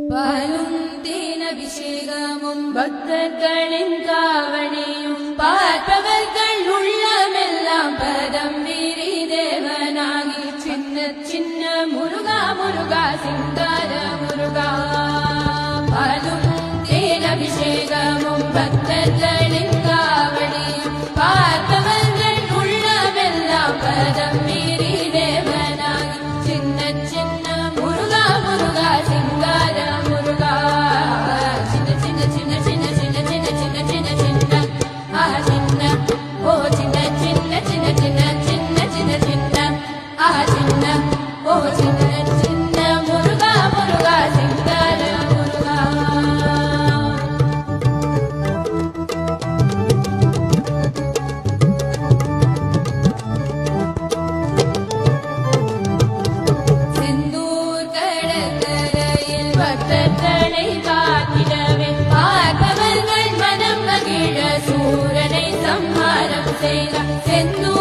பாலும் தேனபிஷேகமும் பக்தர்களின் காவணியும் பார்ப்பவர்கள் உள்ளமெல்லாம் பதம் வீரி தேவனாகி சின்ன சின்ன முருகா முருகா சிங்கார முருகா. பாலும் தேனபிஷேகமும் பக்தர்களின் காவணியும் பார்ப்பவர்கள் உள்ளமெல்லாம் பதம் வீரி தேவனாகி சின்ன சின்ன முருகா முருகா சிங்கார முருகா. சின்ன சின்ன சின்ன சின்ன சின்ன சின்ன சின்ன சின்ன சின்ன சின்ன ஓ சின்ன சின்ன சின்ன சின்ன சின்ன சின்ன சின்ன சின்ன ஓ சின்ன சின்ன முருகா முருகா சிங்கார முருகா. செந்தூர் கடற்கரையில் பக்தர்களை காத்திடவே பார்ப்பவர்கள் மனம் மகிழ சூரனை சம்ஹாரம் செய்தார். செந்தூர்